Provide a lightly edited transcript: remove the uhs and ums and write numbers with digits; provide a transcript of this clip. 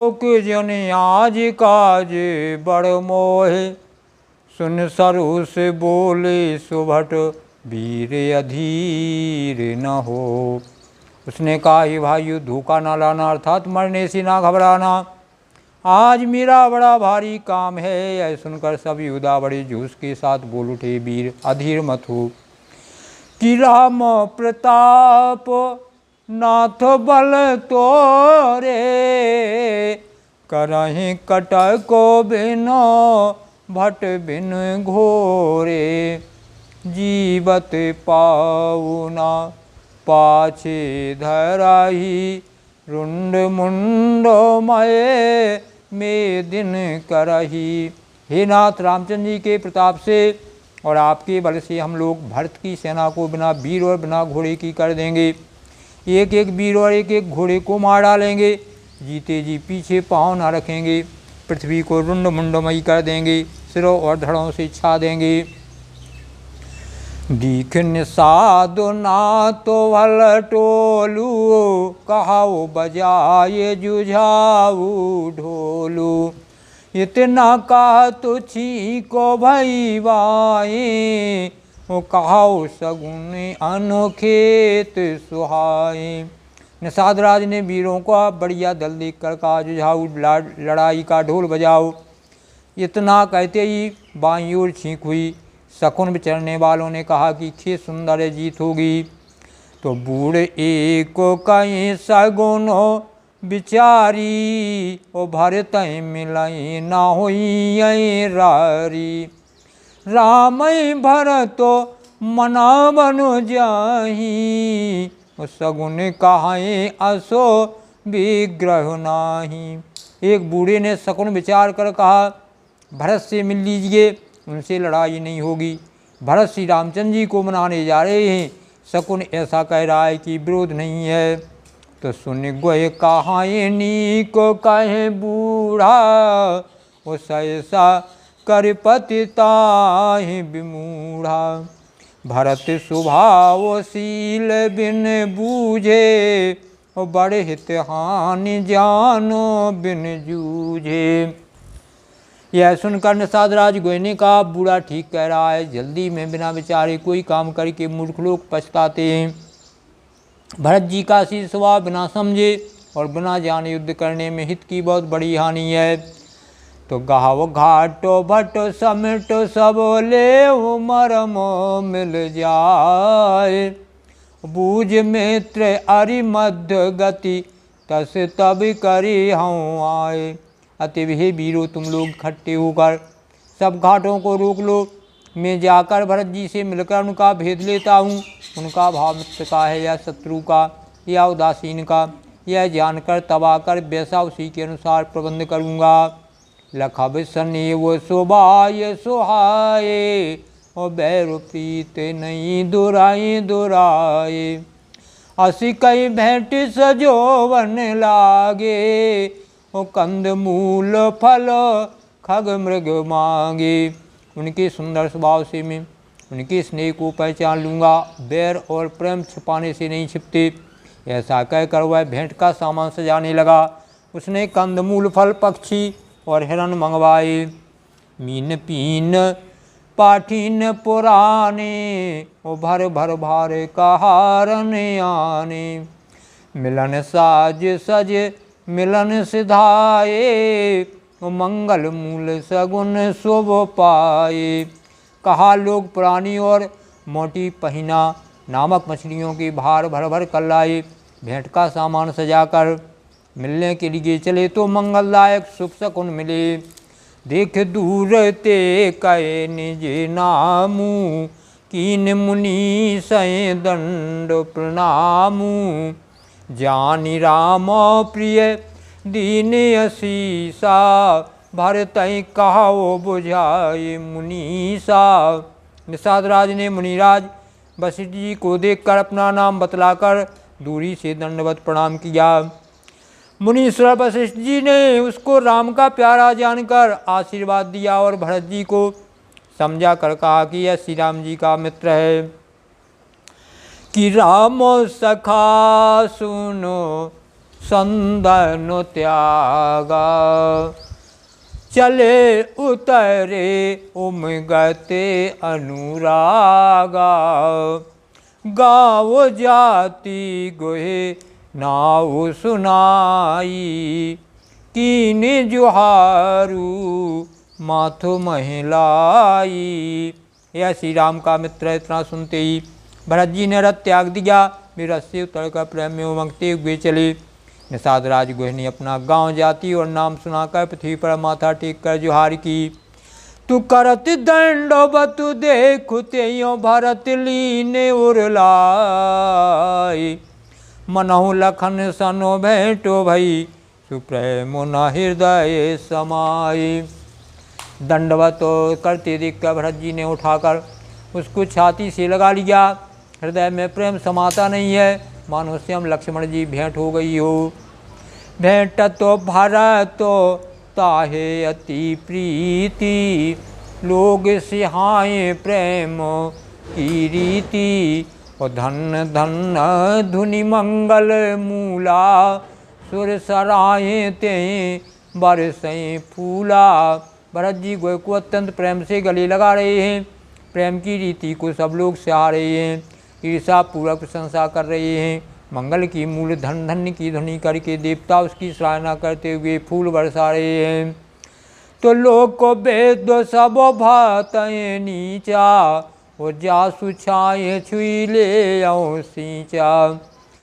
जन आज काज बड़ मोहे, सुन सरु से बोले सुभट वीर अधीर न हो। उसने कहा, हे भाइयों, धोखा ना लाना अर्थात मरने से ना घबराना। आज मेरा बड़ा भारी काम है। यह सुनकर सब योद्धा बड़े जोश के साथ बोल उठे, वीर अधीर मत हो। कि राम प्रताप नाथ बल तोरे, करहि कटको बिनो भट बिन घोरे। जीवत पाउना पाछे धराही, रुंड मुंडो मये में दिन करही। हे नाथ, रामचंद्र जी के प्रताप से और आपके बल से हम लोग भरत की सेना को बिना वीर और बिना घोड़े की कर देंगे। एक एक वीर और एक एक घोड़े को मार डालेंगे। जीते जी पीछे पाँव ना रखेंगे। पृथ्वी को रुंड मुंडमयी कर देंगे, सिरों और धड़ों से छा देंगे। दीख निषादु नातो भल टोलू, कहाओ बजाए जुझाऊ ढोलू। इतना कहा तो छीको भई बाए, वो कहाओ सगुन अनोखेत सुहाए। निषाद राज ने वीरों का बढ़िया दल देख कर कहा, जुझाऊ लड़ाई का ढोल बजाओ। इतना कहते ही बाईं ओर छींक हुई। शकुन विचरने वालों ने कहा कि खे सुंदर जीत होगी। तो बूढ़ एक कहीं सगुनो बिचारी, ओ भरत मिलई ना होई रारी। राम भरतो मना बनो जाही, ओ सगुन कहाए असो विग्रह नाही। एक बूढ़े ने शकुन विचार कर कहा, भरत से मिल लीजिए, उनसे लड़ाई नहीं होगी। भरत श्री रामचंद्र जी को मनाने जा रहे हैं। शकुन ऐसा कह रहा है कि विरोध नहीं है। तो सुन गोय कहाए नीक कहे बूढ़ा, वो सहसा कर पतिताहि विमूढ़ा। भरत स्वभाव शील बिन बूझे, वो बड़े हित हानि जानो बिन जूझे। यह सुनकर निषाद राज गोय ने कहा, बूढ़ा ठीक कह रहा है। जल्दी में बिना विचारे कोई काम करके मूर्ख लोग पछताते हैं। भरत जी का शील स्वभाव बिना समझे और बिना जाने युद्ध करने में हित की बहुत बड़ी हानि है। तो गाव घाटो भट समिट सब ले मरमो मिल जाए। बूझ मित्र अरि मध्य गति, तस तब करी हूँ आए। अतः हे वीरों, तुम लोग इकट्ठे होकर सब घाटों को रोक लो। मैं जाकर भरत जी से मिलकर उनका भेद लेता हूँ। उनका भाव मित्र का है या शत्रु का या उदासीन का, यह जानकर तब आकर वैसा उसी के अनुसार प्रबंध करूँगा। लखब सने वो शोभाय सुहाए, और बैर प्रीत नहीं दुराए दुराए। असी कई भेंट सजोवन लागे, ओ कंद मूल फल खग मृग मांगे। उनके सुंदर स्वभाव से मैं उनके स्नेह को पहचान लूँगा। बैर और प्रेम छिपाने से नहीं छिपते। ऐसा कहकर वह भेंट का सामान सजाने लगा। उसने कंदमूल फल पक्षी और हिरण मंगवाए। मीन पीन पाठीन पुराने, ओ भर भर भार कहारन आने। मिलन साज सज मिलन सिधाए, ओ मंगल मूल सगुन शुभ पाए। कहा लोग पुरानी और मोटी पहिना नामक मछलियों के भार भर भर कर लाए। भेंट का सामान सजाकर मिलने के लिए चले तो मंगलदायक शुभ शकुन मिले। देख दूर ते कहे निज नामू, कीन मुनि सय दंड प्रणामू। जानी राम प्रिय दीन असीसा, भरत कहाओ बुझाए मुनीसा। निषाद राज ने मुनिराज वशिष्ठ जी को देखकर अपना नाम बतलाकर दूरी से दंडवत प्रणाम किया। मुनीश्वर वशिष्ठ जी ने उसको राम का प्यारा जानकर आशीर्वाद दिया और भरत जी को समझा कर कहा कि यह श्री राम जी का मित्र है। कि राम सखा सुनो संदन त्यागा। चले उतरे उमगते अनुरागा, गाँव जाति गोहे नाव सुनाई, कीन जुहारू माथो महिलाई। यह श्री राम का मित्र इतना सुनते ही भरत जी ने रथ त्याग दिया, वे रथ से उतर कर प्रेम में उमंगते हुए चले। निषाद राज गोहे ने अपना गांव जाति और नाम सुनाकर पृथ्वी पर माथा टेक कर जुहार की। तू करत दंडवत देखते यो भरत लीने उरलाई, मनहु लखन सनो भेंटो भई, सुप्रेम न हृदय समाई। दंडवत करते देखकर भरत जी ने उठाकर उसको छाती से लगा लिया। हृदय में प्रेम समाता नहीं है, मानो स्वयं लक्ष्मण जी भेंट हो गई हो। भेंट तो भरत ताहे अति प्रीति, लोग सिहाए प्रेम की रीति। और धन धन धुनि मंगल मूला, सुर सराय ते बरसें फूला। भरत जी गोहे को अत्यंत प्रेम से गले लगा रहे हैं। प्रेम की रीति को सब लोग सहा रहे हैं, ईर्षा पूर्वक प्रशंसा कर रहे हैं। मंगल की मूल धन धन्य की ध्वनि करके देवता उसकी सराहना करते हुए फूल बरसा रहे हैं। तो लोग को वेद सब भात नीचा, और जासु छाए छुई ले आओ सींचा।